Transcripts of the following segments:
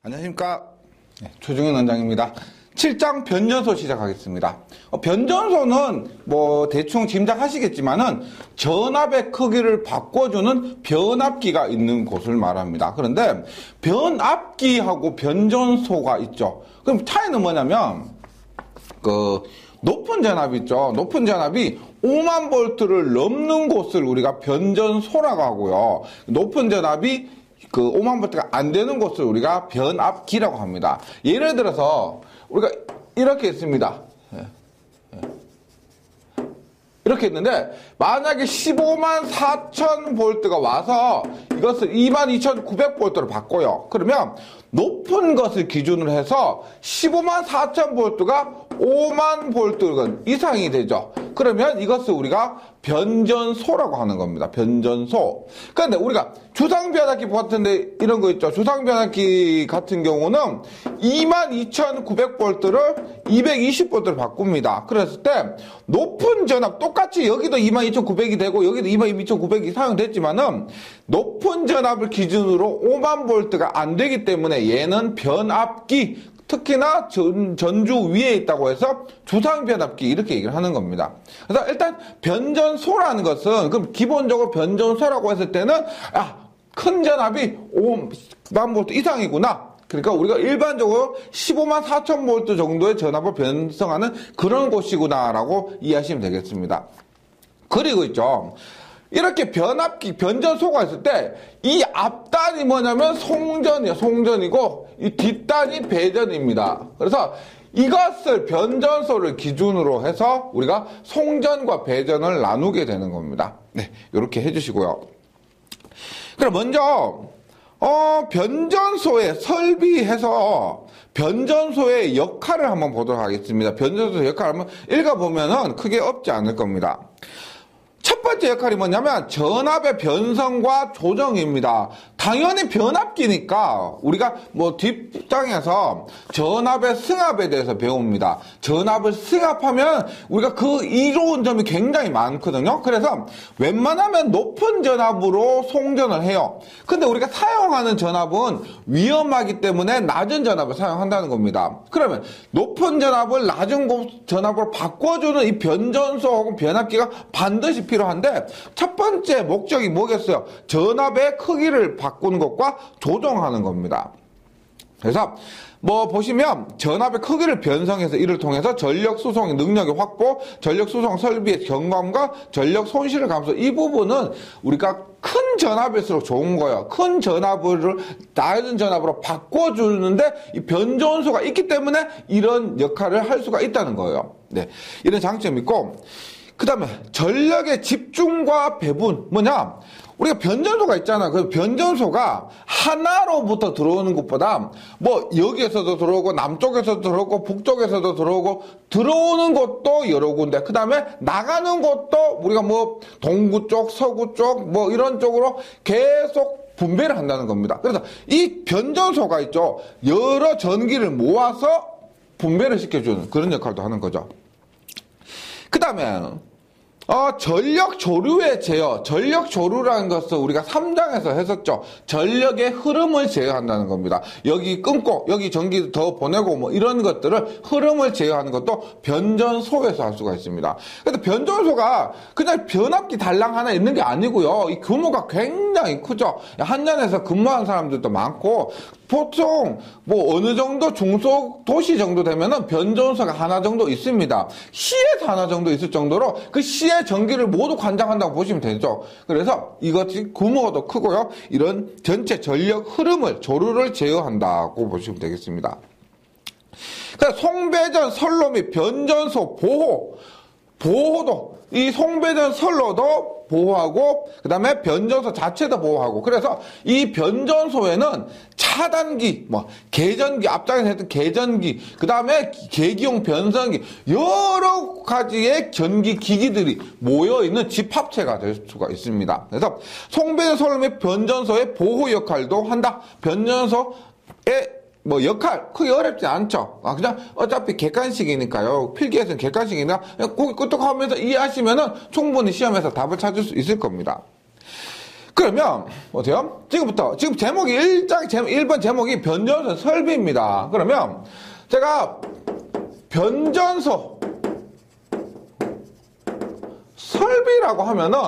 안녕하십니까. 조중현 원장입니다. 7장 변전소 시작하겠습니다. 변전소는 뭐 대충 짐작하시겠지만은 전압의 크기를 바꿔주는 변압기가 있는 곳을 말합니다. 그런데 변압기하고 변전소가 있죠. 그럼 차이는 뭐냐면 높은 전압 있죠. 높은 전압이 5만 볼트를 넘는 곳을 우리가 변전소라고 하고요. 높은 전압이 5만 볼트가 안 되는 곳을 우리가 변압기라고 합니다. 예를 들어서 우리가 이렇게 했습니다. 이렇게 했는데 만약에 15만 4천 볼트가 와서 이것을 22,900 볼트로 바꿔요. 그러면 높은 것을 기준으로 해서 15만 4천 볼트가 5만 볼트 이상이 되죠. 그러면 이것을 우리가 변전소라고 하는 겁니다. 변전소. 그런데 우리가 주상변압기 같은데 이런 거 있죠. 주상변압기 같은 경우는 22,900 볼트를 220 볼트로 바꿉니다. 그랬을 때 높은 전압 똑같이 여기도 22,900이 되고 여기도 22,900이 사용됐지만은 높은 전압을 기준으로 5만 볼트가 안 되기 때문에 얘는 변압기, 특히나 전주 위에 있다고 해서 주상변압기 이렇게 얘기를 하는 겁니다. 그래서 일단 변전소라는 것은 그럼 기본적으로 변전소라고 했을 때는 큰 전압이 5만 볼트 이상이구나. 그러니까 우리가 일반적으로 15만 4천 볼트 정도의 전압을 변성하는 그런 곳이구나라고 이해하시면 되겠습니다. 그리고 있죠. 이렇게 변압기, 변전소가 있을 때 이 앞단이 뭐냐면 송전이고 이 뒷단이 배전입니다. 그래서 이것을 변전소를 기준으로 해서 우리가 송전과 배전을 나누게 되는 겁니다. 네, 이렇게 해주시고요. 그럼 먼저 변전소에 설비해서 변전소의 역할을 한번 보도록 하겠습니다. 변전소의 역할을 한번 읽어보면은 크게 없지 않을 겁니다. 첫 번째 역할이 뭐냐면 전압의 변성과 조정입니다. 당연히 변압기니까 우리가 뒷장에서 전압의 승합에 대해서 배웁니다. 전압을 승합하면 우리가 그 이로운 점이 굉장히 많거든요. 그래서 웬만하면 높은 전압으로 송전을 해요. 근데 우리가 사용하는 전압은 위험하기 때문에 낮은 전압을 사용한다는 겁니다. 그러면 높은 전압을 낮은 전압으로 바꿔주는 이 변전소 혹은 변압기가 반드시 필요한데 첫 번째 목적이 뭐겠어요? 전압의 크기를 바꾸는 것과 조정하는 겁니다. 그래서 보시면 전압의 크기를 변성해서 이를 통해서 전력 수송 능력의 확보, 전력 수송 설비의 경감과 전력 손실을 감소. 이 부분은 우리가 큰 전압일수록 좋은 거예요. 큰 전압을 낮은 전압으로 바꿔주는데 이 변전소가 있기 때문에 이런 역할을 할 수가 있다는 거예요. 네, 이런 장점이 있고. 그 다음에 전력의 집중과 배분 뭐냐, 우리가 변전소가 있잖아. 그 변전소가 하나로부터 들어오는 것보다 여기에서도 들어오고 남쪽에서도 들어오고 북쪽에서도 들어오고 들어오는 곳도 여러 군데, 그 다음에 나가는 곳도 우리가 동구 쪽 서구 쪽 이런 쪽으로 계속 분배를 한다는 겁니다. 그래서 이 변전소가 있죠, 여러 전기를 모아서 분배를 시켜주는 그런 역할도 하는 거죠. 그 다음에 전력 조류의 제어. 전력 조류라는 것은 우리가 3장에서 했었죠. 전력의 흐름을 제어한다는 겁니다. 여기 끊고 여기 전기 더 보내고 이런 것들을 흐름을 제어하는 것도 변전소에서 할 수가 있습니다. 그래서 변전소가 그냥 변압기 달랑 하나 있는 게 아니고요. 이 규모가 굉장히 크죠. 한전에서 근무하는 사람들도 많고 보통 어느 정도 중소도시 정도 되면은 변전소가 하나 정도 있습니다. 시에서 하나 정도 있을 정도로 그 시의 전기를 모두 관장한다고 보시면 되죠. 그래서 이것이 규모도 크고요. 이런 전체 전력 흐름을, 조류를 제어한다고 보시면 되겠습니다. 그래서 송배전, 선로 및 변전소 보호도 이 송배전 선로도 보호하고 그 다음에 변전소 자체도 보호하고, 그래서 이 변전소에는 차단기, 계전기, 앞장에서 했던 계전기, 그 다음에 계기용 변성기, 여러 가지의 전기 기기들이 모여있는 집합체가 될 수가 있습니다. 그래서 송배전, 선로 및 변전소의 보호 역할도 한다. 변전소의 역할 크게 어렵지 않죠. 그냥 어차피 객관식이니까요. 필기에서는 객관식이니까 그냥 끄떡하면서 이해하시면은 충분히 시험에서 답을 찾을 수 있을 겁니다. 그러면 어때요? 지금 제목이 1번 제목이 변전소 설비입니다. 그러면 제가 변전소 설비라고 하면은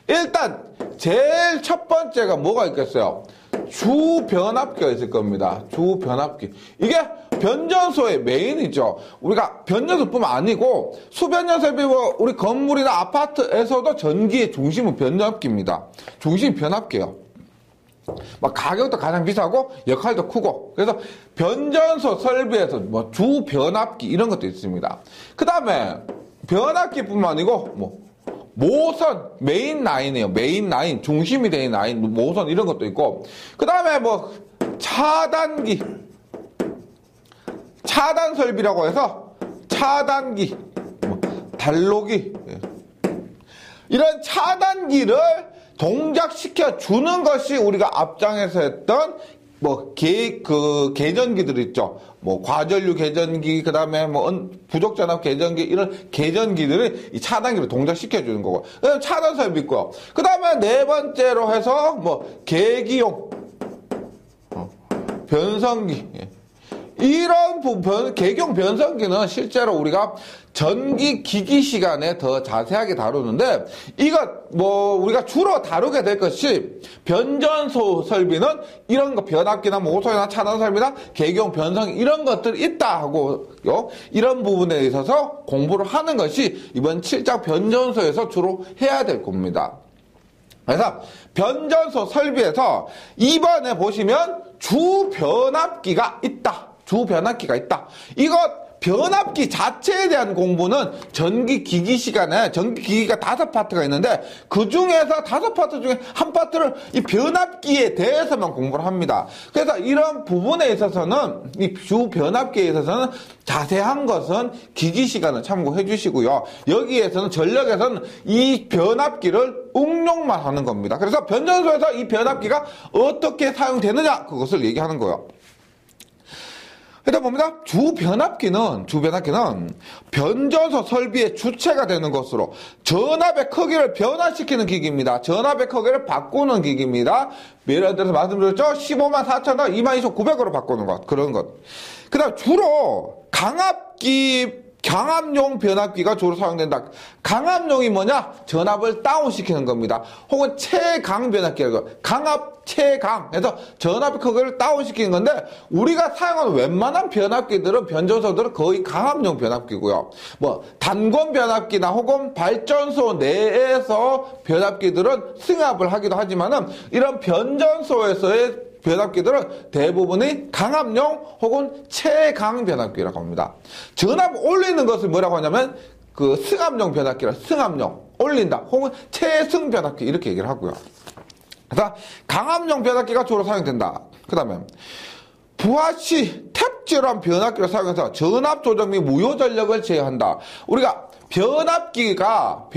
일단 제일 첫 번째가 뭐가 있겠어요? 주변압기가 있을 겁니다. 주변압기. 이게 변전소의 메인이죠. 우리가 변전소뿐만 아니고 수변전 설비, 우리 건물이나 아파트에서도 전기의 중심은 변압기입니다. 중심이 변압기예요. 막 가격도 가장 비싸고 역할도 크고. 그래서 변전소 설비에서 뭐 주변압기 이런 것도 있습니다. 그 다음에 변압기뿐만 아니고 모선, 메인 라인이에요. 메인 라인, 중심이 되는 라인, 모선 이런 것도 있고. 그 다음에 차단기. 차단 설비라고 해서 차단기, 단로기. 이런 차단기를 동작시켜 주는 것이 우리가 앞장에서 했던 계전기들 있죠. 과전류 계전기, 그 다음에 부족전압 계전기, 이런 계전기들을 이 차단기를 동작시켜 주는 거고. 차단 설비 있고요. 그 다음에 네 번째로 해서 계기용, 변성기. 이런 계기용 변성기는 실제로 우리가 전기 기기 시간에 더 자세하게 다루는데, 우리가 주로 다루게 될 것이 변전소 설비는 이런 거, 변압기나 모터나 차단 설비나 계기용 변성기 이런 것들이 있다 하고요. 이런 부분에 있어서 공부를 하는 것이 이번 7장 변전소에서 주로 해야 될 겁니다. 그래서 변전소 설비에서 2번에 보시면 주변압기가 있다. 주변압기가 있다. 변압기 자체에 대한 공부는 전기기기 시간에 전기기기가 5파트가 있는데 그 중에서 5파트 중에 한 파트를 이 변압기에 대해서만 공부를 합니다. 그래서 이런 부분에 있어서는 이 주변압기에 있어서는 자세한 것은 기기 시간을 참고해 주시고요. 여기에서는 전력에서는 이 변압기를 응용만 하는 겁니다. 그래서 변전소에서 이 변압기가 어떻게 사용되느냐 그것을 얘기하는 거예요. 일단 봅니다. 주변압기는 변전소 설비의 주체가 되는 것으로 전압의 크기를 변화시키는 기기입니다. 전압의 크기를 바꾸는 기기입니다. 예를 들어서 말씀드렸죠. 15만 4천원, 22,900으로 바꾸는 것. 그런 것. 그 다음 주로 강압용 변압기가 주로 사용된다. 강압용이 뭐냐? 전압을 다운시키는 겁니다. 혹은 최강 변압기라고. 강압, 최강. 해서 전압의 크기를 다운시키는 건데, 우리가 사용하는 웬만한 변압기들은, 변전소들은 거의 강압용 변압기고요. 단권 변압기나 혹은 발전소 내에서 변압기들은 승합을 하기도 하지만은, 이런 변전소에서의 변압기들은 대부분이 강압용 혹은 최강 변압기라고 합니다. 전압 올리는 것을 뭐라고 하냐면 승합용 변압기라 승합용 올린다 혹은 최승 변압기 이렇게 얘기를 하고요. 그래서 강압용 변압기가 주로 사용된다. 그 다음에 부하시 탭질한 변압기를 사용해서 전압 조정 및 무효 전력을 제어한다. 우리가 변압기가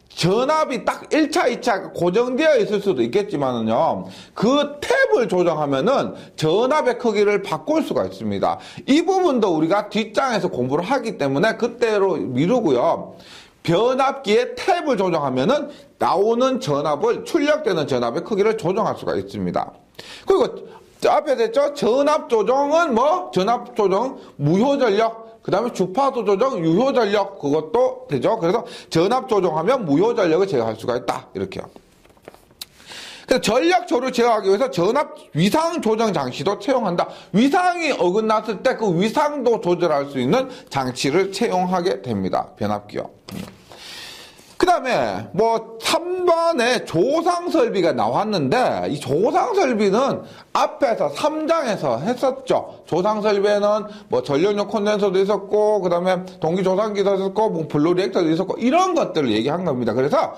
전압이 딱 1차, 2차 고정되어 있을 수도 있겠지만은요, 그 탭을 조정하면은 전압의 크기를 바꿀 수가 있습니다. 이 부분도 우리가 뒷장에서 공부를 하기 때문에 그때로 미루고요. 변압기의 탭을 조정하면은 나오는 전압을, 출력되는 전압의 크기를 조정할 수가 있습니다. 그리고 앞에 됐죠? 전압 조정은 전압 조정, 무효 전력, 그 다음에 주파수 조정, 유효 전력, 그것도 되죠. 그래서 전압 조정하면 무효 전력을 제어할 수가 있다. 이렇게요. 그래서 전력 조를 제어하기 위해서 전압 위상 조정 장치도 채용한다. 위상이 어긋났을 때 그 위상도 조절할 수 있는 장치를 채용하게 됩니다. 변압기요. 그 다음에 3번에 조상설비가 나왔는데 이 조상설비는 앞에서 3장에서 했었죠. 조상설비에는 전력용 콘덴서도 있었고 그 다음에 동기조상기도 있었고 블루 리액터도 있었고 이런 것들을 얘기한 겁니다. 그래서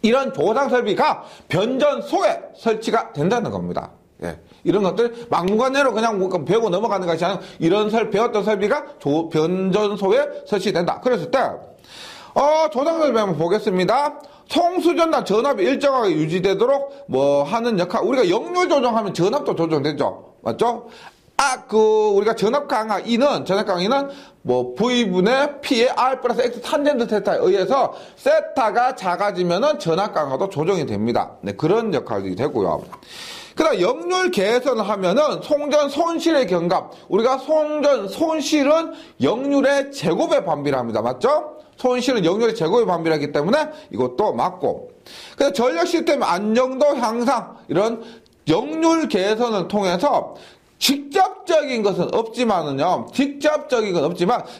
이런 조상설비가 변전소에 설치가 된다는 겁니다. 예. 이런 것들 막무가내로 그냥 배우고 넘어가는 것이 아니라 이런 배웠던 설비가 변전소에 설치된다. 그랬을 때 조상설비 한번 보겠습니다. 송수전단 전압이 일정하게 유지되도록 하는 역할. 우리가 역류 조정하면 전압도 조정되죠. 맞죠? 우리가 전압 강하 E는 뭐 V분의 P의 R 플러스 X 탄젠트 세타에 의해서 세타가 작아지면은 전압 강하도 조정이 됩니다. 네, 그런 역할이 되고요. 그다음 역률 개선을 하면은 송전 손실의 경감. 우리가 손실은 역률의 제곱에 반비례합니다. 맞죠? 손실은 역률의 제곱에 반비례하기 때문에 이것도 맞고. 그래서 전력 시스템 안정도 향상 이런 역률 개선을 통해서 직접적인 것은 없지만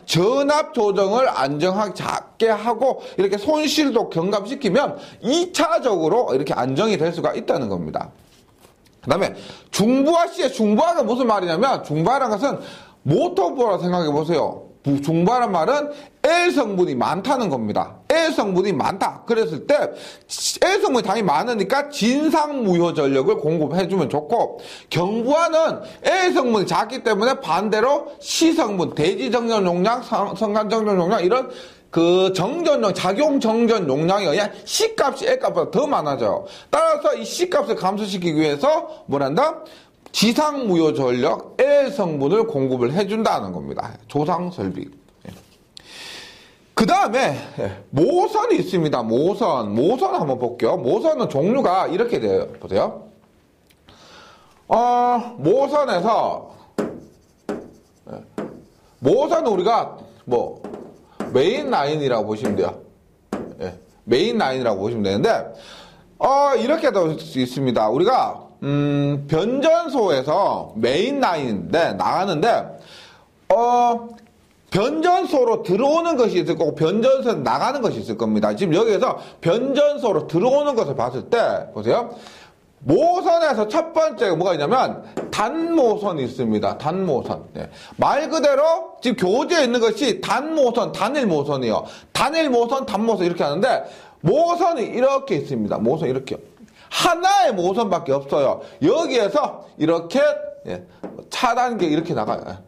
전압 조정을 안정하게 작게 하고 이렇게 손실도 경감시키면 2차적으로 이렇게 안정이 될 수가 있다는 겁니다. 그 다음에 중부하가 무슨 말이냐면 중부하라는 것은 모터보라 생각해 보세요. 중부하란 말은 L 성분이 많다는 겁니다. L 성분이 많다. 그랬을 때 L 성분이 당연히 많으니까 진상무효 전력을 공급해주면 좋고, 경부하는 L 성분이 작기 때문에 반대로 C 성분, 대지정전 용량, 성간정전 용량 이런 작용 정전 용량에 의한 C값이 L값보다 더 많아져요. 따라서 이 C값을 감소시키기 위해서 뭐란다? 지상무효 전력 L 성분을 공급을 해준다는 겁니다. 조상 설비. 그 다음에 모선이 있습니다. 모선 한번 볼게요. 모선은 종류가 이렇게 돼요. 보세요. 모선은 우리가 메인 라인이라고 보시면 돼요. 메인 라인이라고 보시면 되는데, 이렇게 될 수 있습니다. 우리가, 변전소에서 메인 라인인데, 나가는데, 변전소로 들어오는 것이 있을 거고, 변전소에 나가는 것이 있을 겁니다. 지금 여기에서 변전소로 들어오는 것을 봤을 때, 보세요. 모선에서 첫 번째가 뭐가 있냐면 단모선이 있습니다. 단모선. 네. 말 그대로 지금 교재에 있는 것이 단모선, 단일모선이에요. 단일모선, 단모선 이렇게 하는데 모선이 이렇게 있습니다. 모선 이렇게요. 하나의 모선밖에 없어요. 여기에서 이렇게 차단계 이렇게 나가요.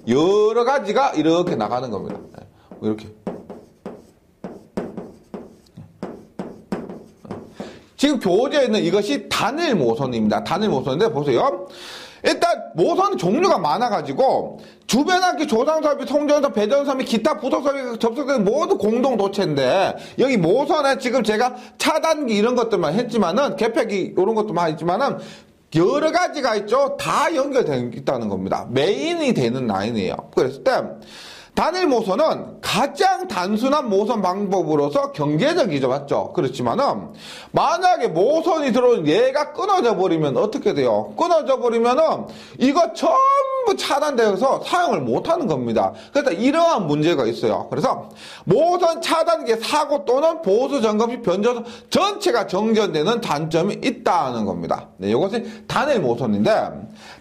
여러 가지가 이렇게 나가는 겁니다. 이렇게. 지금 교재에 있는 이것이 단일 모선입니다. 단일 모선인데 보세요. 일단 모선 종류가 많아가지고 주변학기, 조상설비, 송전설, 배전설비, 기타 부속설비 접속되는 모두 공동 도체인데 여기 모선에 지금 제가 차단기 이런 것들만 했지만은 개폐기 이런 것도만 했지만은 여러 가지가 있죠. 다 연결되어 있다는 겁니다. 메인이 되는 라인이에요. 그랬을 때 단일 모선은 가장 단순한 모선 방법으로서 경제적이죠. 맞죠? 그렇지만은 만약에 모선이 들어오는 얘가 끊어져 버리면 어떻게 돼요? 끊어져 버리면은 이거 전부 차단되어서 사용을 못 하는 겁니다. 그래서 이러한 문제가 있어요. 그래서 모선 차단기의 사고 또는 보수 점검 시 변전소 전체가 정전되는 단점이 있다는 겁니다. 네, 이것이 단일 모선인데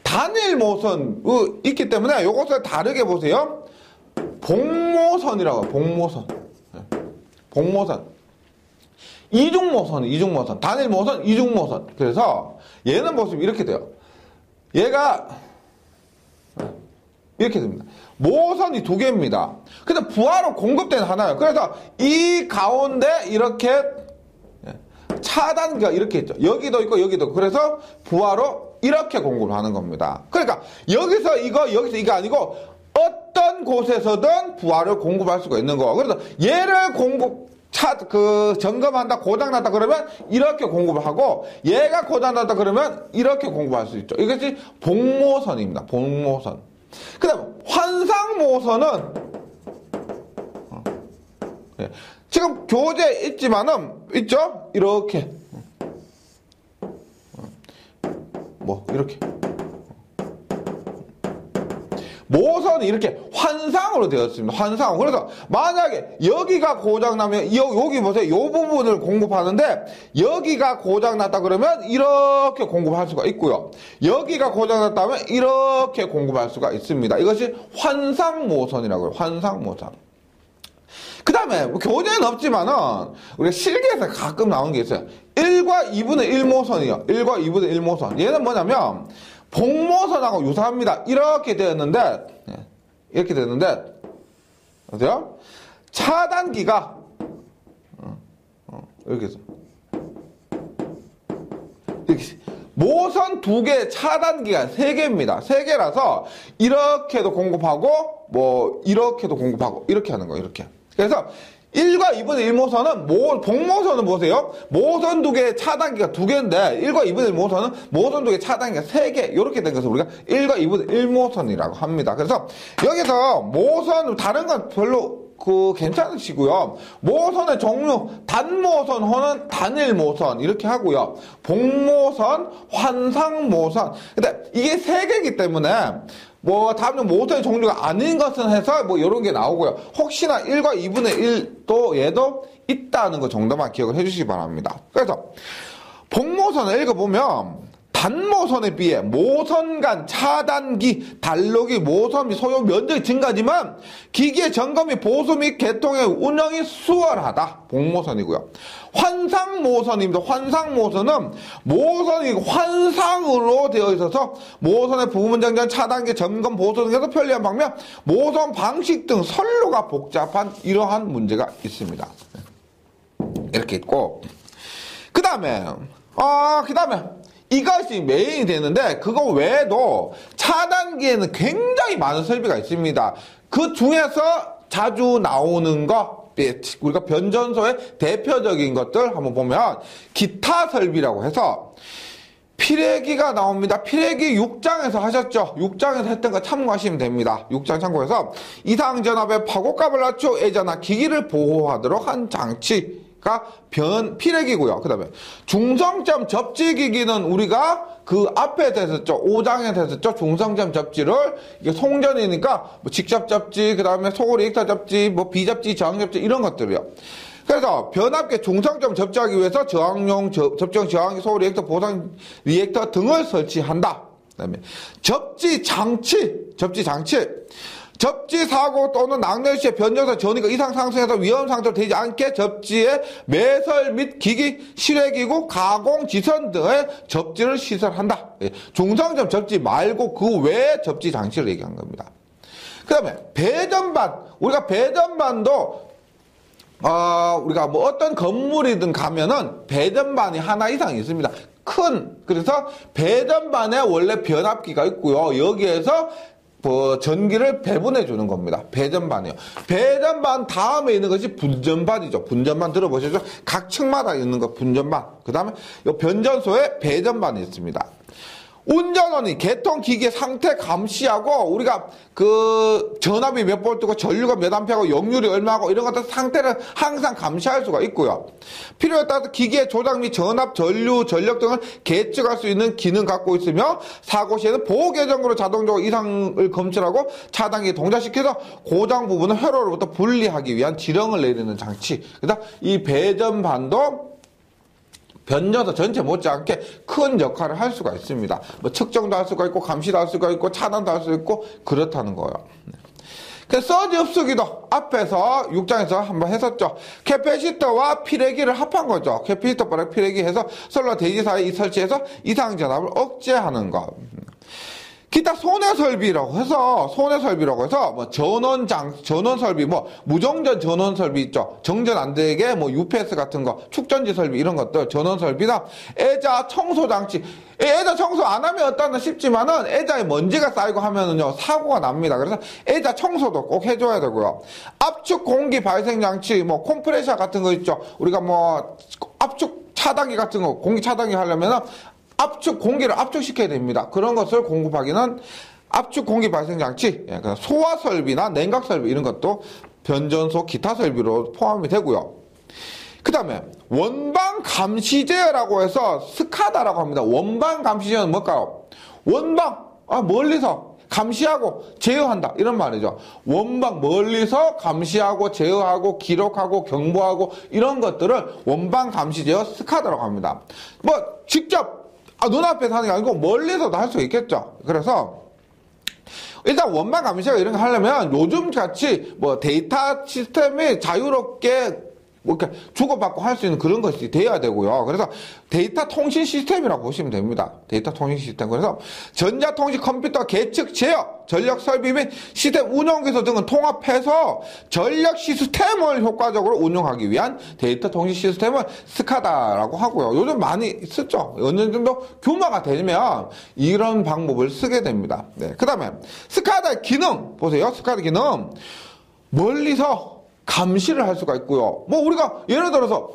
단일 모선 있기 때문에 이것을 다르게 보세요. 복모선이라고 해요. 복모선. 복모선. 이중모선. 단일모선, 이중모선. 그래서 얘는 보시면 이렇게 돼요. 얘가 이렇게 됩니다. 모선이 두 개입니다. 근데 부하로 공급되는 하나예요. 그래서 이 가운데 이렇게 차단기가 이렇게 있죠. 여기도 있고 여기도 있고. 그래서 부하로 이렇게 공급을 하는 겁니다. 그러니까 여기서 이거 아니고 어떤 곳에서든 부하를 공급할 수가 있는 거. 그래서 얘를 점검한다, 고장났다 그러면 이렇게 공급을 하고, 얘가 고장났다 그러면 이렇게 공급할 수 있죠. 이것이 복모선입니다. 복모선. 그 다음, 환상모선은, 지금 교재에 있죠? 이렇게. 이렇게. 모선이 이렇게 환상으로 되었습니다. 환상. 그래서 만약에 여기가 고장나면 여기 보세요. 이 부분을 공급하는데 여기가 고장났다 그러면 이렇게 공급할 수가 있고요. 여기가 고장났다면 이렇게 공급할 수가 있습니다. 이것이 환상 모선이라고 해요. 환상 모선. 그 다음에 교재는 없지만은 우리가 실기에서 가끔 나오는 게 있어요. 1과 2분의 1모선이요. 1과 2분의 1모선. 얘는 뭐냐면 복모선하고 유사합니다. 이렇게 되었는데, 보세요. 차단기가, 이렇게 해서. 이렇게, 모선 2개 차단기가 3개입니다. 3개라서 이렇게도 공급하고 뭐 이렇게도 공급하고 이렇게 하는 거예요. 이렇게. 그래서 1과 2분의 1 모선은 복모선은 보세요. 모선 2개의 차단기가 2개인데 1과 2분의 1 모선은 모선 2개 차단기가 3개 이렇게 된 것을 우리가 1과 2분의 1 모선이라고 합니다. 그래서 여기서 모선 다른 건 별로 괜찮으시고요. 모선의 종류, 단모선 혹은 단일모선 이렇게 하고요. 복모선, 환상모선. 근데 이게 3개이기 때문에 뭐 다음에 모선의 종류가 아닌 것은 해서 뭐 이런 게 나오고요. 혹시나 1과 2분의 1도 얘도 있다는 거 정도만 기억을 해주시기 바랍니다. 그래서 복모선을 읽어보면 단모선에 비해 모선 간 차단기, 달로기, 모선 및 소요 면적이 증가하지만 기기의 점검 및 보수 및 개통의 운영이 수월하다. 복모선이고요. 환상모선입니다. 환상모선은 모선이 환상으로 되어 있어서 모선의 부분 정전, 차단기, 점검, 보수 등에서 편리한 방면 모선 방식 등 선로가 복잡한 이러한 문제가 있습니다. 이렇게 있고 그 다음에 이것이 메인이 되는데 그거 외에도 차단기에는 굉장히 많은 설비가 있습니다. 그 중에서 자주 나오는 거 우리가 변전소의 대표적인 것들 한번 보면 기타 설비라고 해서 피레기가 나옵니다. 피레기 6장에서 하셨죠. 6장에서 했던 거 참고하시면 됩니다. 6장 참고해서 이상전압의 파고값을 낮추어 애자나 기기를 보호하도록 한 장치 피레기고요. 그 다음에 중성점 접지기기는 우리가 그 앞에 됐었죠. 5장에 됐었죠. 중성점 접지를 이게 송전이니까 뭐 직접 접지, 그 다음에 소고 리액터 접지, 뭐 비접지, 저항 접지 이런 것들이요. 그래서 변압계 중성점 접지하기 위해서 저항용 접지용 저항기, 소고 리액터, 보상 리액터 등을 설치한다. 그 다음에 접지 장치. 접지 사고 또는 낙뢰 시에 변전소 전위가 이상 상승해서 위험 상태로 되지 않게 접지의 매설 및 기기, 실외기구, 가공, 지선 등의 접지를 시설한다. 중성점 접지 말고 그 외의 접지 장치를 얘기한 겁니다. 그 다음에 배전반. 우리가 배전반도 우리가 뭐 어떤 건물이든 가면은 배전반이 하나 이상 있습니다. 그래서 배전반에 원래 변압기가 있고요. 여기에서 전기를 배분해 주는 겁니다. 배전반이요. 배전반 다음에 있는 것이 분전반이죠. 분전반 들어보셨죠? 각 층마다 있는 거 분전반. 그 다음에 이 변전소에 배전반이 있습니다. 운전원이 개통기기의 상태 감시하고 우리가 그 전압이 몇 볼트고 전류가 몇 암페어고 역률이 얼마고 이런 것들 상태를 항상 감시할 수가 있고요. 필요에 따라서 기기의 조작 및 전압, 전류, 전력 등을 계측할 수 있는 기능 갖고 있으며 사고 시에는 보호 계정으로 자동적으로 이상을 검출하고 차단기 동작시켜서 고장 부분을 회로로부터 분리하기 위한 지령을 내리는 장치. 그래서 이 배전반도 변전소 전체 못지않게 큰 역할을 할 수가 있습니다. 뭐 측정도 할 수가 있고 감시도 할 수가 있고 차단도 할 수 있고 그렇다는 거예요. 그래서 서지 흡수기도 앞에서 6장에서 한번 했었죠. 캐패시터와 피레기를 합한 거죠. 캐패시터랑 피레기 해서 선로 대지 사이에 설치해서 이상 전압을 억제하는 거. 기타 손해 설비라고 해서 뭐 전원 설비, 뭐 무정전 전원 설비 있죠. 정전 안 되게 뭐 UPS 같은 거, 축전지 설비 이런 것들 전원 설비나 애자 청소 장치. 애자 청소 안 하면 어떠나 싶지만은 애자에 먼지가 쌓이고 하면은요 사고가 납니다. 그래서 애자 청소도 꼭 해줘야 되고요. 압축 공기 발생 장치, 뭐 컴프레셔 같은 거 있죠. 우리가 뭐 압축 차단기 같은 거 공기 차단기 하려면은 공기를 압축시켜야 됩니다. 그런 것을 공급하기는 압축 공기 발생 장치, 소화 설비나 냉각 설비 이런 것도 변전소 기타 설비로 포함이 되고요. 그 다음에 원방 감시 제어라고 해서 스카다라고 합니다. 원방 감시 제어는 뭘까요? 멀리서 감시하고 제어한다 이런 말이죠. 원방 멀리서 감시하고 제어하고 기록하고 경보하고 이런 것들을 원방 감시 제어 스카다라고 합니다. 뭐 직접 눈앞에서 하는 게 아니고 멀리서도 할 수 있겠죠. 그래서 일단 원방 감시가 이런 거 하려면 요즘 같이 뭐 데이터 시스템이 자유롭게 뭐 이렇게 주고받고 할 수 있는 그런 것이 돼야 되고요. 그래서 데이터 통신 시스템이라고 보시면 됩니다. 데이터 통신 시스템. 그래서 전자통신 컴퓨터 계측 제어, 전력 설비 및 시스템 운영 기술 등을 통합해서 전력 시스템을 효과적으로 운영하기 위한 데이터 통신 시스템을 스카다라고 하고요. 요즘 많이 쓰죠. 어느 정도 규모가 되면 이런 방법을 쓰게 됩니다. 네. 그 다음에 스카다의 기능 보세요. 스카다 기능 멀리서 감시를 할 수가 있고요. 뭐 우리가 예를 들어서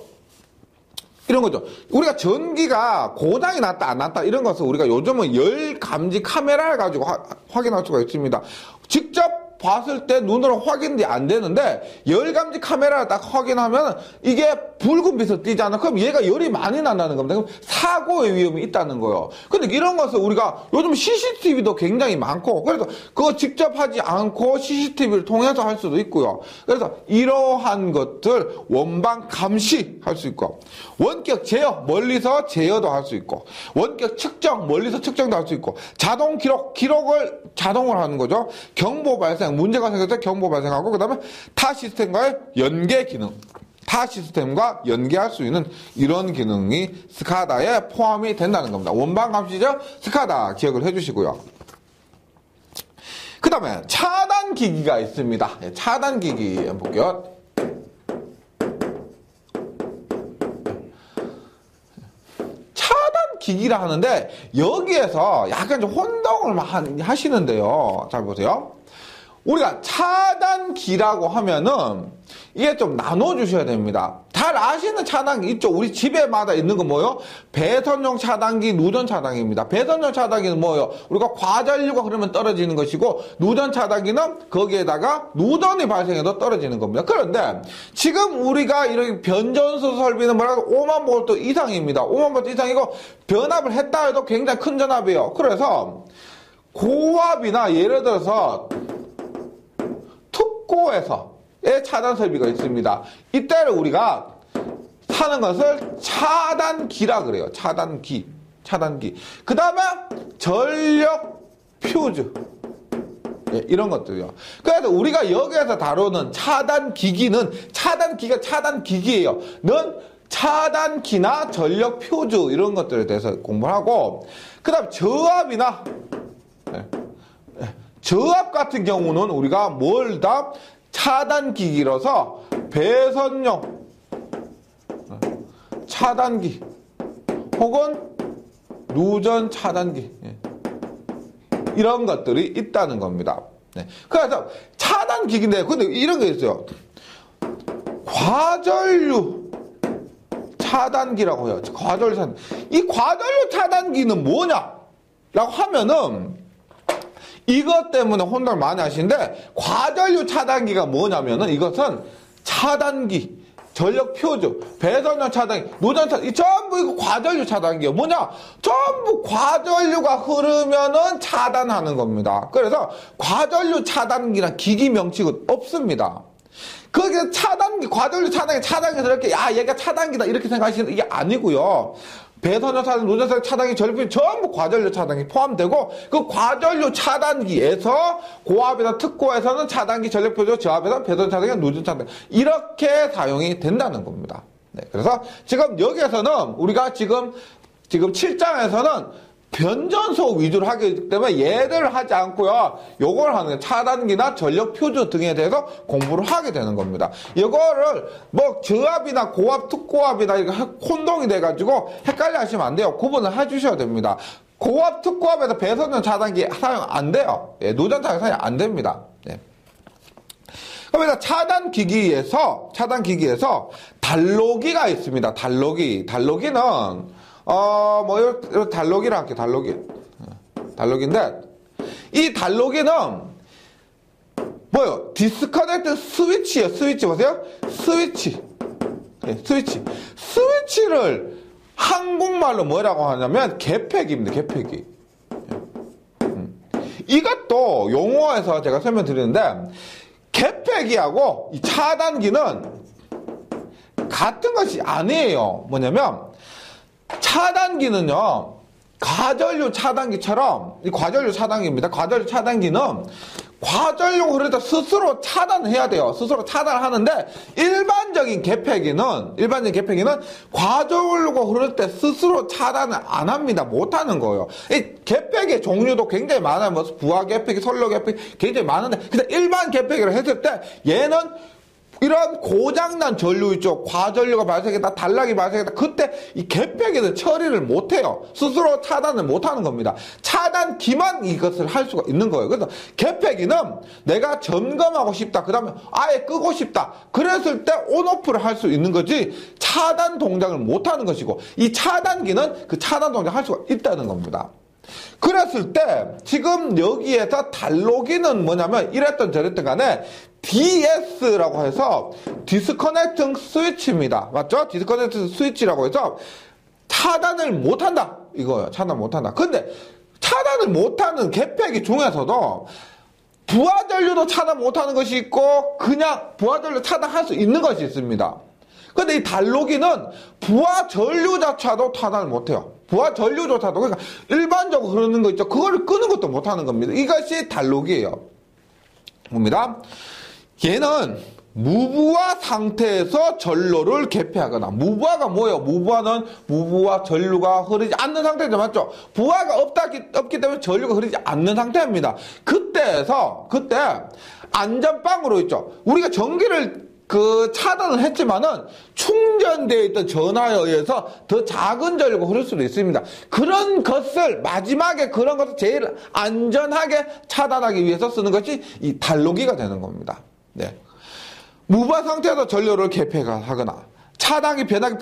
이런 거죠. 우리가 전기가 고장이 났다 안 났다 이런 것을 우리가 요즘은 열 감지 카메라를 가지고 확인할 수가 있습니다. 직접 봤을 때 눈으로 확인이 안 되는데 열 감지 카메라를 딱 확인하면 이게 붉은 빛을 띠잖아. 그럼 얘가 열이 많이 난다는 겁니다. 그럼 사고의 위험이 있다는 거예요. 근데 이런 것을 우리가 요즘 CCTV도 굉장히 많고 그래서 그거 직접 하지 않고 CCTV를 통해서 할 수도 있고요. 그래서 이러한 것들 원방 감시할 수 있고 원격 제어 멀리서 제어도 할 수 있고 원격 측정 멀리서 측정도 할 수 있고 자동 기록을 자동으로 하는 거죠. 경보 발생 문제가 생겼을 때 경보 발생하고 그 다음에 타 시스템과의 연계 기능 타 시스템과 연계할 수 있는 이런 기능이 스카다에 포함이 된다는 겁니다. 원방 감시죠. 스카다 기억을 해주시고요. 그 다음에 차단 기기가 있습니다. 차단 기기 한번 볼게요. 차단 기기라 하는데 여기에서 약간 좀 혼동을 많이 하시는데요. 잘 보세요. 우리가 차단기라고 하면은 이게 좀 나눠주셔야 됩니다. 잘 아시는 차단기 있죠? 우리 집에마다 있는 거 뭐요? 배선용 차단기, 누전 차단기입니다. 배선용 차단기는 뭐요? 우리가 과전류가 흐르면 떨어지는 것이고 누전 차단기는 거기에다가 누전이 발생해도 떨어지는 겁니다. 그런데 지금 우리가 이런 변전소 설비는 뭐라고 5만 볼트 이상입니다. 5만 볼트 이상이고 변압을 했다 해도 굉장히 큰 전압이에요. 그래서 고압이나 예를 들어서 특고에서의 차단 설비가 있습니다. 이때를 우리가 사는 것을 차단기라 그래요. 차단기. 그 다음에 전력 퓨즈. 예, 이런 것들이요. 그래서 우리가 여기에서 다루는 차단기기는 차단기가 차단기기예요. 는 차단기나 전력 퓨즈 이런 것들에 대해서 공부를 하고 그 다음 저압이나 저압 같은 경우는 우리가 뭘 다 차단기기로서 배선용 차단기 혹은 누전 차단기 이런 것들이 있다는 겁니다. 그래서 차단기기인데 근데 이런 게 있어요. 과전류 차단기라고 해요. 과전류 차단기. 이 과전류 차단기는 뭐냐라고 하면은 이것 때문에 혼동을 많이 하시는데 과전류 차단기가 뭐냐면은 이것은 차단기, 전력 퓨즈, 배선용 차단기, 누전 차단기 전부 이거 과전류 차단기예요. 뭐냐? 전부 과전류가 흐르면은 차단하는 겁니다. 그래서 과전류 차단기란 기기 명칭은 없습니다. 그게 차단기, 과전류 차단기에서 이렇게 얘가 차단기다 이렇게 생각하시는 이게 아니고요. 배선용 차단기, 누전 차단기, 차단기, 전력 전부 과전류 차단기 포함되고 그 과전류 차단기에서 고압이나 특고에서는 차단기, 전력 표조, 저압에서 배선 차단기, 누전 차단기 이렇게 사용이 된다는 겁니다. 네, 그래서 지금 여기에서는 우리가 지금 7장에서는 변전소 위주로 하기 때문에 얘들을 하지 않고요. 요걸 하는 차단기나 전력 퓨즈 등에 대해서 공부를 하게 되는 겁니다. 이거를 뭐 저압이나 고압, 특고압이나 이렇게 혼동이 돼가지고 헷갈려 하시면 안 돼요. 구분을 해주셔야 됩니다. 고압, 특고압에서 배선용 차단기 사용 안 돼요. 예, 누전 차단기 사용 안 됩니다. 예. 그러면 차단기기에서 달로기가 있습니다. 달로기는 이런 달로기를 할게요, 달로기인데, 이 달로기는, 뭐요? 디스커넥트 스위치예요, 스위치 보세요? 스위치. 예, 스위치를 한국말로 뭐라고 하냐면, 개폐기입니다, 개폐기. 이것도 용어에서 제가 설명드리는데, 개폐기하고 이 차단기는 같은 것이 아니에요. 뭐냐면, 차단기는요, 과전류 차단기처럼, 이 과전류 차단기입니다. 과전류 차단기는 과전류가 흐를 때 스스로 차단해야 돼요. 스스로 차단하는데 일반적인 개폐기는 과전류가 흐를 때 스스로 차단을 안 합니다. 못 하는 거예요. 이 개폐기 종류도 굉장히 많아요. 뭐 부하 개폐기, 선로 개폐기 굉장히 많은데 근데 일반 개폐기를 했을 때 얘는 이런 고장난 전류 있죠. 과전류가 발생했다, 단락이 발생했다. 그때 이 개폐기는 처리를 못해요. 스스로 차단을 못하는 겁니다. 차단기만 이것을 할 수가 있는 거예요. 그래서 개폐기는 내가 점검하고 싶다. 그 다음에 아예 끄고 싶다. 그랬을 때 온오프를 할 수 있는 거지 차단 동작을 못하는 것이고 이 차단기는 그 차단 동작을 할 수가 있다는 겁니다. 그랬을 때 지금 여기에서 달로기는 뭐냐면 이랬던 저랬던 간에 DS라고 해서 디스커넥팅 스위치입니다. 맞죠? 디스커넥팅 스위치라고 해서 차단을 못한다. 이거예요. 차단 못한다. 근데 차단을 못하는 개폐기 중에서도 부하전류도 차단 못하는 것이 있고 그냥 부하전류 차단할 수 있는 것이 있습니다. 근데 이 달로기는 부하전류조차도 차단을 못해요. 부하전류조차도 그러니까 일반적으로 흐르는 거 있죠. 그거를 끄는 것도 못하는 겁니다. 이것이 달로기예요. 봅니다. 얘는 무부하 상태에서 전로를 개폐하거나 무부하가 뭐예요? 무부하 전류가 흐르지 않는 상태죠. 맞죠? 부하가 없기 때문에 전류가 흐르지 않는 상태입니다. 그때 안전빵으로 있죠. 우리가 전기를 차단을 했지만은 충전되어 있던 전하에 의해서 더 작은 전류가 흐를 수도 있습니다. 그런 것을 마지막에 그런 것을 제일 안전하게 차단하기 위해서 쓰는 것이 이 달로기가 되는 겁니다. 네. 무부하 상태에서 전류를 개폐하거나 차단기, 변압기,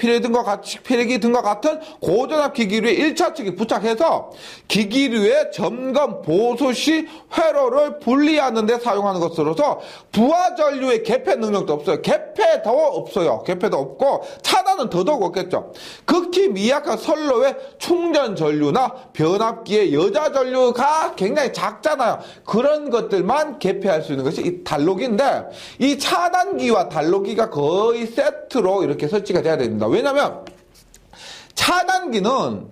피레기 등과 같은 고전압 기기류에 1차측이 부착해서 기기류의 점검, 보수 시 회로를 분리하는 데 사용하는 것으로서 부하전류의 개폐 능력도 없어요. 개폐도 없어요. 개폐도 없고 차단은 더더욱 없겠죠. 극히 미약한 선로의 충전 전류나 변압기의 여자 전류가 굉장히 작잖아요. 그런 것들만 개폐할 수 있는 것이 이 달로기인데 이 차단기와 달로기가 거의 세트로 이렇게 설치가 돼야 됩니다. 왜냐면 차단기는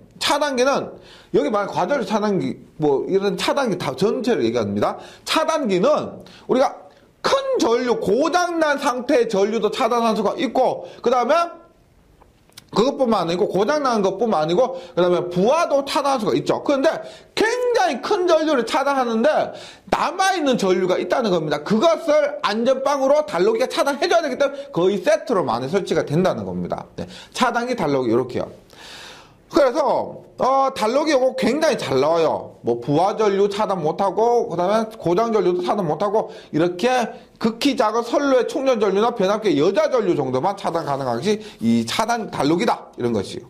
여기 말한 과전류 차단기 뭐 이런 차단기 다 전체를 얘기합니다. 차단기는 우리가 큰 전류 고장난 상태의 전류도 차단할 수가 있고 그 다음에 그것뿐만 아니고 고장난 것뿐만 아니고 그 다음에 부하도 차단할 수가 있죠. 그런데 굉장히 큰 전류를 차단하는데 남아있는 전류가 있다는 겁니다. 그것을 안전빵으로 달로기가 차단해줘야 되기 때문에 거의 세트로 많이 설치가 된다는 겁니다. 네. 차단기, 달로기 이렇게요. 그래서 달로기 이거 굉장히 잘 나와요. 뭐 부하전류 차단 못하고 그 다음에 고장전류도 차단 못하고 이렇게 극히 작은 선로의 충전전류나 변압기의 여자전류 정도만 차단 가능한 것이 이 차단 달로기다 이런 것이요.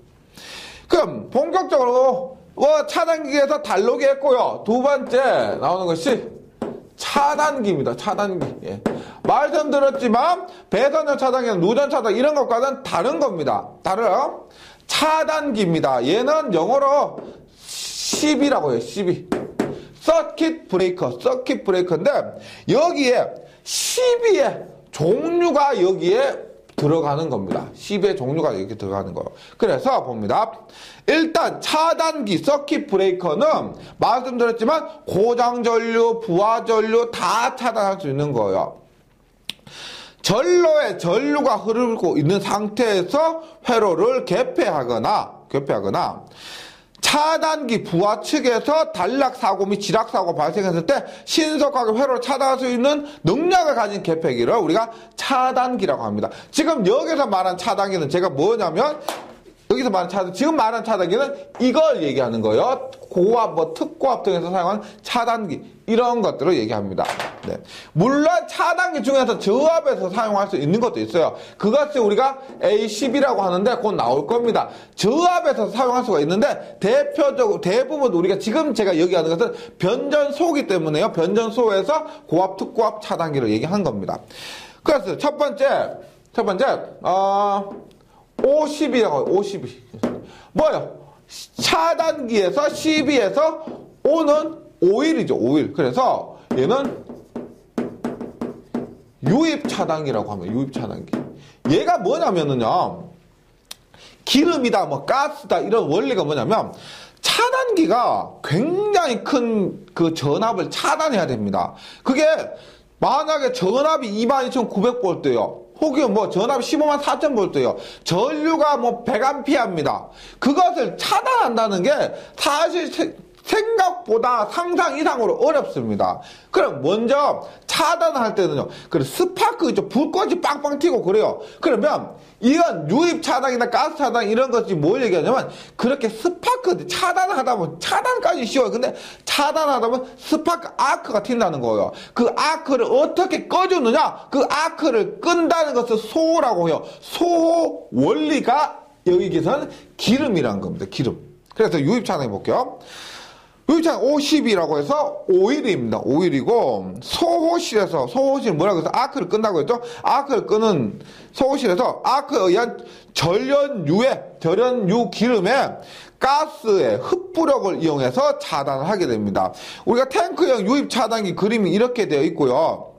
그럼 본격적으로 차단기에서 달로기 했고요. 두 번째 나오는 것이 차단기입니다. 차단기. 예. 말씀드렸지만 배선전 차단기는 누전 차단 이런 것과는 다른 겁니다. 달라요. 차단기입니다. 얘는 영어로 CB라고 해요. CB. 서킷 브레이커인데 여기에 CB의 종류가 여기에 들어가는 겁니다. CB의 종류가 이렇게 들어가는 거예요. 그래서 봅니다. 일단 차단기 서킷 브레이커는 말씀드렸지만 고장전류, 부하전류 다 차단할 수 있는 거예요. 전로에 전류가 흐르고 있는 상태에서 회로를 개폐하거나 차단기 부하 측에서 단락 사고 및 지락 사고 발생했을 때 신속하게 회로를 차단할 수 있는 능력을 가진 개폐기를 우리가 차단기라고 합니다. 지금 여기서 말한 차단기는 제가 뭐냐면 여기서 말한 지금 말한 차단기는 이걸 얘기하는 거예요. 고압, 특고압 등에서 사용하는 차단기 이런 것들을 얘기합니다. 네. 물론 차단기 중에서 저압에서 사용할 수 있는 것도 있어요. 그것을 우리가 A10이라고 하는데 곧 나올 겁니다. 저압에서 사용할 수가 있는데 대부분 우리가 지금 제가 얘기하는 것은 변전소이기 때문에요. 변전소에서 고압, 특고압 차단기를 얘기한 겁니다. 그래서 첫 번째 O12라고 52. 뭐예요? 차단기에서 CB에서 O는 오일이죠. 오일. 그래서 얘는 유입 차단기라고 하면 유입 차단기. 얘가 뭐냐면은요. 기름이다, 가스다 이런 원리가 뭐냐면 차단기가 굉장히 큰 그 전압을 차단해야 됩니다. 그게 만약에 전압이 22,900V예요. 혹은 뭐 전압 154,000V예요. 전류가 뭐 100A입니다. 그것을 차단한다는 게 사실 생각보다 상상 이상으로 어렵습니다. 그럼 먼저 차단할 때는요, 스파크 있죠, 불꽃이 빵빵 튀고 그래요. 그러면 이건 유입 차단이나 가스 차단 이런 것이 뭘 얘기하냐면, 그렇게 스파크 차단하다 보면 차단까지 쉬워요. 근데 차단하다 보면 스파크 아크가 튄다는 거예요. 그 아크를 어떻게 꺼주느냐? 그 아크를 끈다는 것을 소호라고 해요. 소호 원리가 여기에서는 기름이라는 겁니다. 기름. 그래서 유입 차단해 볼게요. 유입차단 50이라고 해서 오일입니다. 오일이고, 소호실 뭐라고 해서 아크를 끈다고 했죠? 아크를 끄는 소호실에서 아크에 의한 절연유 기름에 가스의 흡부력을 이용해서 차단을 하게 됩니다. 우리가 탱크형 유입 차단기 그림이 이렇게 되어 있고요.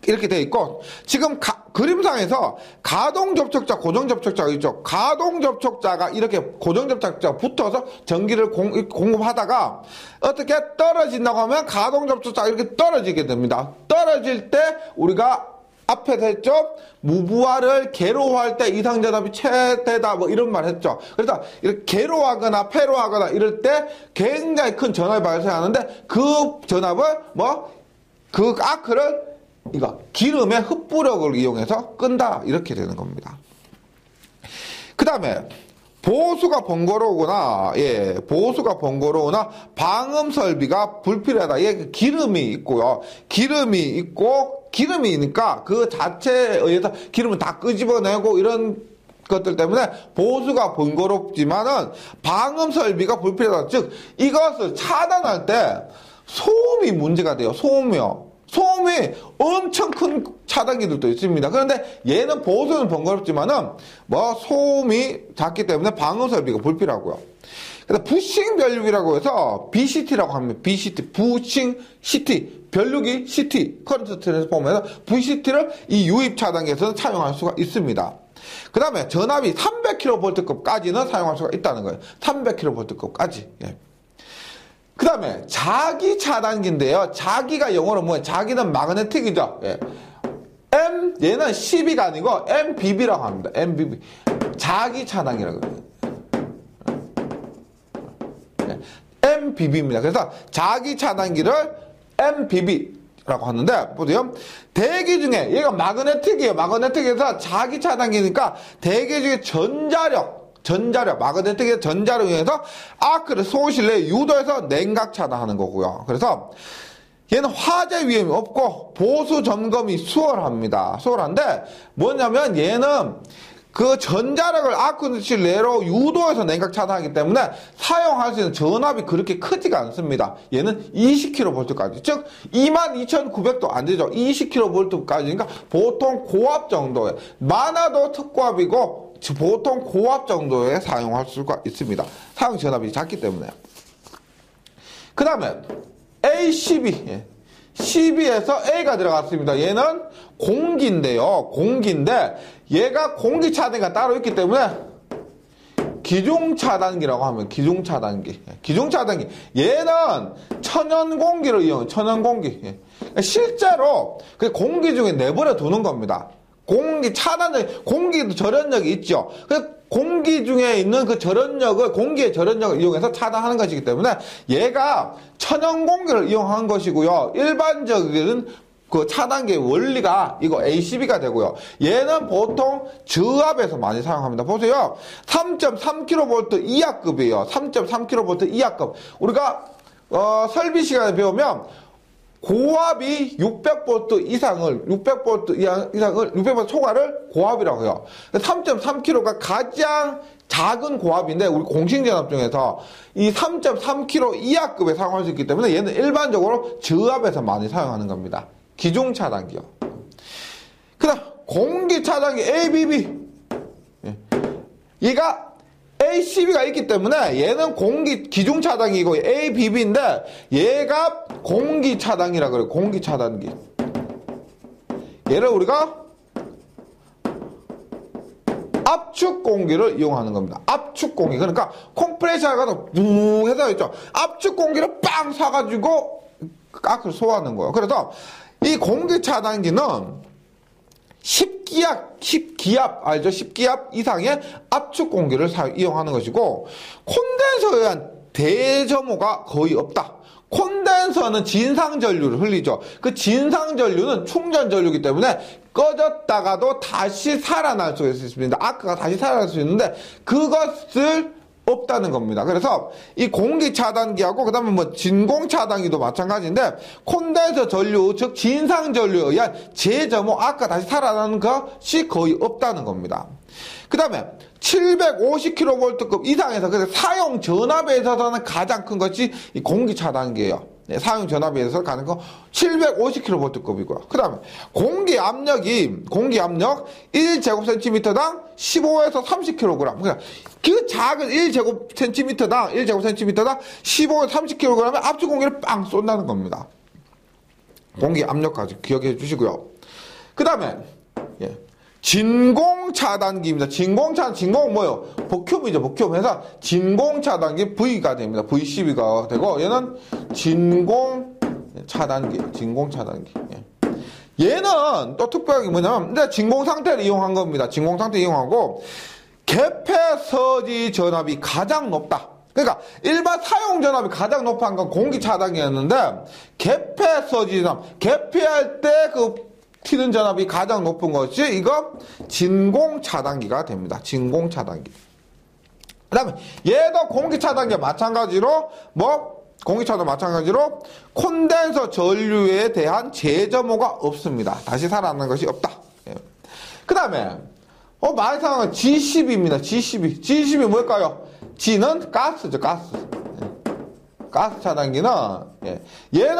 이렇게 되어 있고, 지금 그림상에서 가동 접촉자, 고정 접촉자가 있죠. 가동 접촉자가 이렇게 고정 접촉자가 붙어서 전기를 공급하다가 어떻게 떨어진다고 하면 가동 접촉자가 이렇게 떨어지게 됩니다. 떨어질 때 우리가 앞에서 했죠. 무부하를 계로할 때 이상전압이 최대다 뭐 이런 말 했죠. 그래서 이렇게 계로하거나 패로하거나 이럴 때 굉장히 큰 전압이 발생하는데 그 전압을 그 아크를 기름의 흡부력을 이용해서 끈다 이렇게 되는 겁니다. 그 다음에 보수가 번거로우거나 방음 설비가 불필요하다. 기름이 있고요. 기름이니까 그 자체에 의해서 기름을 다 끄집어내고 이런 것들 때문에 보수가 번거롭지만은 방음 설비가 불필요하다. 즉 이것을 차단할 때 소음이 문제가 돼요. 소음이 엄청 큰 차단기들도 있습니다. 그런데 얘는 보수는 번거롭지만은 소음이 작기 때문에 방음 설비가 불필요하고요. 그래서 부싱 변류기라고 해서 BCT라고 합니다. BCT, 부싱 CT, 변류기 CT, 커런트 트랜스포머에서 VCT를 이 유입 차단기에서는 사용할 수가 있습니다. 그 다음에 전압이 300kV급까지는 사용할 수가 있다는 거예요. 300kV급까지. 그 다음에 자기 차단기인데요. 자기가 영어로 뭐예요? 자기는 마그네틱이죠. 얘는 CB가 아니고 MBB라고 합니다. MBB. 자기 차단기라고 해요. MBB입니다. 그래서 자기 차단기를 MBB라고 하는데, 보세요. 대기 중에, 얘가 마그네틱이에요. 마그네틱에서 자기 차단기니까 대기 중에 전자력, 마그네틱의 전자력에 의해서 아크를 소실 내에 유도해서 냉각 차단하는 거고요. 그래서 얘는 화재 위험이 없고 보수 점검이 수월한데 뭐냐면 얘는 그 전자력을 아크실 내로 유도해서 냉각 차단하기 때문에 사용할 수 있는 전압이 그렇게 크지가 않습니다. 얘는 20kV까지, 즉 22,900도 안 되죠. 20kV까지니까 보통 고압 정도에, 많아도 특고압이고 보통 고압 정도에 사용할 수가 있습니다. 사용 전압이 작기 때문에. 그 다음에 ACB, CB에서 A가 들어갔습니다. 얘는 공기인데요. 공기인데 얘가 공기 차단기가 따로 있기 때문에 기중 차단기라고 하면 기중 차단기. 얘는 천연 공기를 이용해. 천연 공기. 실제로 그 공기 중에 내버려 두는 겁니다. 공기 차단력, 공기도 절연력이 있죠. 공기 중에 있는 그 절연력을, 공기의 절연력을 이용해서 차단하는 것이기 때문에 얘가 천연 공기를 이용한 것이고요. 일반적인 그 차단기의 원리가 이거 ACB가 되고요. 얘는 보통 저압에서 많이 사용합니다. 보세요. 3.3kV 이하급이에요. 3.3kV 이하급. 우리가 설비 시간에 배우면 고압이 600V 이상을 600V 초과를 고압이라고 해요. 3.3kg가 가장 작은 고압인데 우리 공식전압 중에서 이 3.3kg 이하급에 사용할 수 있기 때문에 얘는 일반적으로 저압에서 많이 사용하는 겁니다. 기중 차단기요. 그다음 공기 차단기 ABB. 얘가 ACB가 있기 때문에 얘는 기중 차단기고 ABB인데 얘가 공기 차단기라 그래요. 공기 차단기. 얘를 우리가 압축 공기를 이용하는 겁니다. 압축 공기. 그러니까 컴프레셔가 붕 해서 있죠. 압축 공기를 빵 쏴가지고 가스를 소화하는 거예요. 그래서 이 공기 차단기는 10기압 알죠? 10기압 이상의 압축 공기를 이용하는 것이고, 콘덴서에 의한 대점호가 거의 없다. 콘덴서는 진상전류를 흘리죠. 그 진상전류는 충전전류이기 때문에 꺼졌다가도 다시 살아날 수 있습니다. 아크가 다시 살아날 수 있는데 그것을 없다는 겁니다. 그래서 이 공기 차단기하고 그다음에 뭐 진공 차단기도 마찬가지인데, 콘덴서 전류 즉 진상 전류에 의한 재점호 아까 다시 살아나는 것이 거의 없다는 겁니다. 그다음에 750kV급 이상에서, 그래서 사용 전압에 있어서는 가장 큰 것이 이 공기 차단기예요. 네, 사용 전압에 있어서 가는 거 750kV급이고요. 그 다음에 공기 압력 1제곱cm당 15에서 30kg. 그러니까 그 작은 1제곱cm당 15에서 30kg의 압축 공기를 빵 쏜다는 겁니다. 공기 압력까지 기억해 주시고요. 그 다음에 진공 차단기입니다. 진공은 뭐예요? 복큐브이죠. 복큐브 해서 진공 차단기 V가 됩니다. V12가 되고, 얘는 진공 차단기. 얘는 또 특별한 게 뭐냐면, 이제 진공 상태를 이용한 겁니다. 진공 상태 이용하고, 개폐서지 전압이 가장 높다. 그러니까 일반 사용 전압이 가장 높은 건 공기 차단기였는데, 개폐서지 전압, 개폐할 때 튀는 전압이 가장 높은 것이 이거 진공 차단기가 됩니다. 진공 차단기. 그 다음에 얘도 공기 차단기와 마찬가지로 콘덴서 전류에 대한 재점호가 없습니다. 다시 살아나는 것이 없다. 그 다음에 많이 사용하는 G12입니다. G12 뭘까요? G는 가스죠. 가스 차단기는, 얘는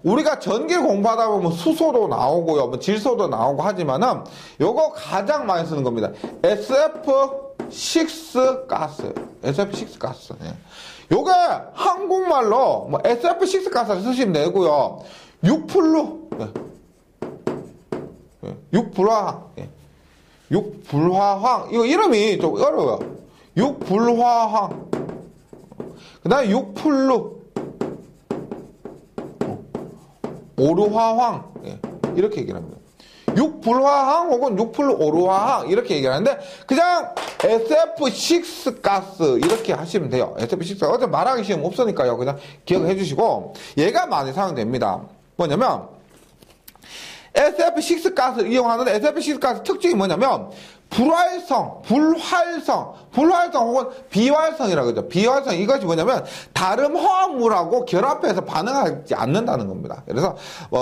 우리가 전기를 공부하다 보면 수소도 나오고요, 뭐 질소도 나오고 하지만은, 요거 가장 많이 쓰는 겁니다. SF6 가스. SF6 가스. 요게 한국말로, SF6 가스를 쓰시면 되고요. 6플루, 6불화황. 이거 이름이 좀 어려워요. 6불화황. 그 다음에 6플루, 오르화황, 이렇게 얘기를 합니다. 6불화황 혹은 6플루 오르화황 이렇게 얘기를 하는데, 그냥 SF6 가스 이렇게 하시면 돼요. SF6. 어제 말하기 시험 없으니까요. 그냥 기억해 주시고, 얘가 많이 사용됩니다. 뭐냐면, SF6 가스 이용하는 SF6 가스 특징이 뭐냐면, 불활성 혹은 비활성이라고 그러죠. 비활성, 이것이 뭐냐면 다른 화합물하고 결합해서 반응하지 않는다는 겁니다. 그래서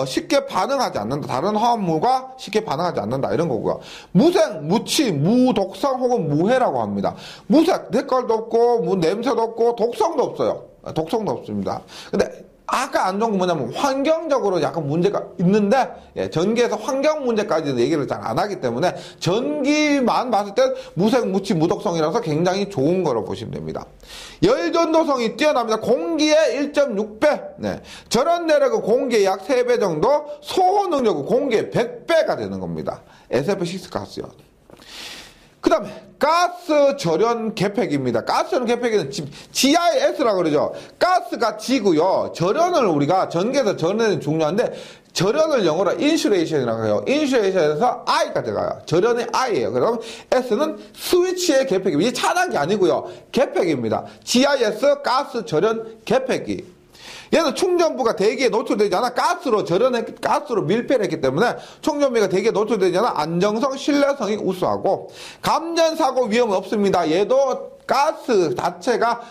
쉽게 반응하지 않는다. 다른 화합물과 쉽게 반응하지 않는다. 이런 거고요. 무색, 무치, 무독성 혹은 무해라고 합니다. 무색, 색깔도 없고, 냄새도 없고, 독성도 없어요. 독성도 없습니다. 근데 아까 안 좋은 건 뭐냐면 환경적으로 약간 문제가 있는데, 전기에서 환경 문제까지는 얘기를 잘 안 하기 때문에 전기만 봤을 때 무색, 무치, 무독성이라서 굉장히 좋은 거로 보시면 됩니다. 열 전도성이 뛰어납니다. 공기의 1.6배. 절연 내력은 공기의 약 3배 정도, 소호 능력은 공기의 100배가 되는 겁니다. SF6 가스요. 그 다음에 가스 절연 개폐기입니다. 가스 절연 개폐기는 GIS라고 그러죠. 가스가 G고요. 절연을 우리가 전기에서 절연이 중요한데, 절연을 영어로 인슐레이션이라고 해요. 인슐레이션에서 I가 들어가요. 절연의 I예요. 그럼 S는 스위치의 개폐기. 이게 차단기 아니고요. 개폐기입니다. GIS 가스 절연 개폐기. 얘는 충전부가 대기에 노출되지 않아 가스로 밀폐를 했기 때문에 충전비가 대기에 노출되지 않아 안정성, 신뢰성이 우수하고, 감전사고 위험은 없습니다. 얘도 가스 자체가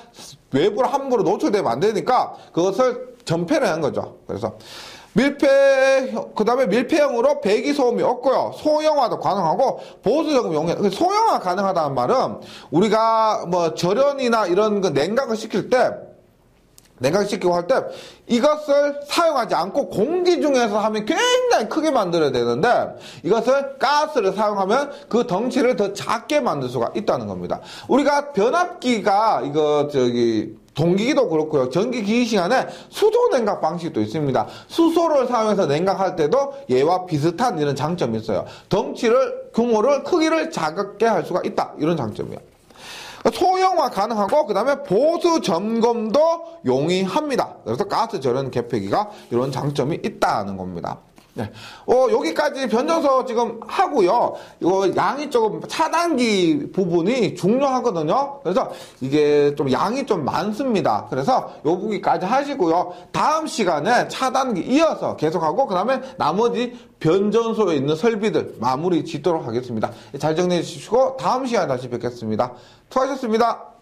외부로 함부로 노출되면 안 되니까 그것을 전폐를 한 거죠. 그래서 그 다음에 밀폐형으로 배기 소음이 없고요. 소형화도 가능하고 보수적으로 용해. 소형화 가능하다는 말은 우리가 절연이나 이런 거 냉각을 시킬 때, 냉각시키고 할 때 이것을 사용하지 않고 공기 중에서 하면 굉장히 크게 만들어야 되는데, 이것을 가스를 사용하면 그 덩치를 더 작게 만들 수가 있다는 겁니다. 우리가 변압기가 동기기도 그렇고요. 전기기기 시간에 수소 냉각 방식도 있습니다. 수소를 사용해서 냉각할 때도 얘와 비슷한 이런 장점이 있어요. 덩치를, 규모를, 크기를 작게 할 수가 있다. 이런 장점이에요. 소형화 가능하고, 그 다음에 보수 점검도 용이합니다. 그래서 가스 절연 개폐기가 이런 장점이 있다는 겁니다. 네. 여기까지 변전소 지금 하고요. 이거 양이 조금 차단기 부분이 중요하거든요. 그래서 이게 좀 양이 좀 많습니다. 그래서 요 부기까지 하시고요. 다음 시간에 차단기 이어서 계속하고, 그 다음에 나머지 변전소에 있는 설비들 마무리 짓도록 하겠습니다. 잘 정리해 주시고 다음 시간에 다시 뵙겠습니다. 수고하셨습니다.